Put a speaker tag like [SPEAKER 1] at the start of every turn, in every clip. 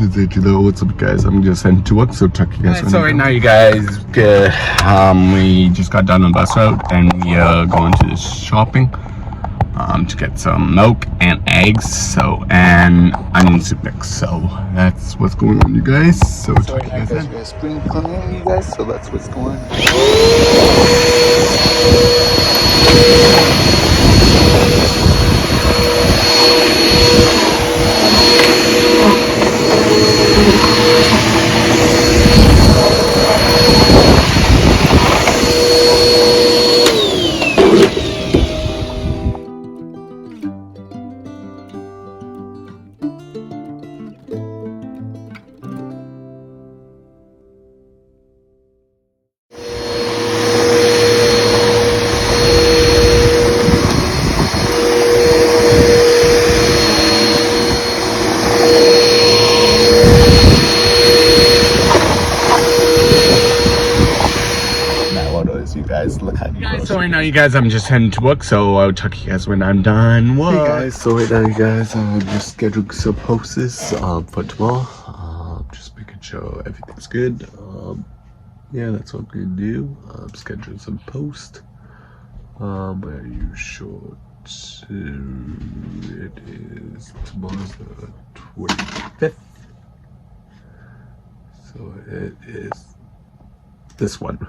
[SPEAKER 1] It's AJ. What's up, guys? I'm just heading to work, so talk to you guys.
[SPEAKER 2] So right now, you guys, we just got done on bus route, and we are going to the shopping to get some milk and eggs, and onion soup mix. So that's what's going on, you guys. So talk to you guys then.
[SPEAKER 1] Spring cleaning, you guys. So that's what's going on. You guys, look how you
[SPEAKER 2] So right now, you guys, I'm just heading to work, so I'll talk to you guys when I'm done. What?
[SPEAKER 1] Hey guys, so right now, you guys, just scheduled some posts for tomorrow. Just making sure everything's good. Yeah, that's what I'm gonna do. Schedule some posts. Are you sure it is tomorrow's the 25th? So it is this one.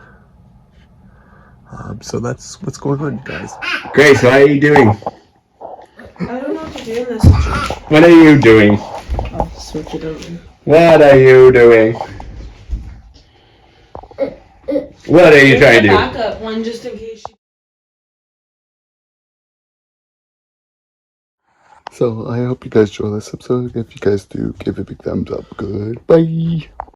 [SPEAKER 1] So that's what's going on, guys.
[SPEAKER 2] Grace, what are you doing?
[SPEAKER 3] I don't know what to do in this situation.
[SPEAKER 2] What are you doing?
[SPEAKER 3] I'll switch it over.
[SPEAKER 2] What are you doing? What are you trying to do?
[SPEAKER 3] Backup one just in case.
[SPEAKER 1] So I hope you guys enjoy this episode. If you guys do, give it a big thumbs up. Goodbye.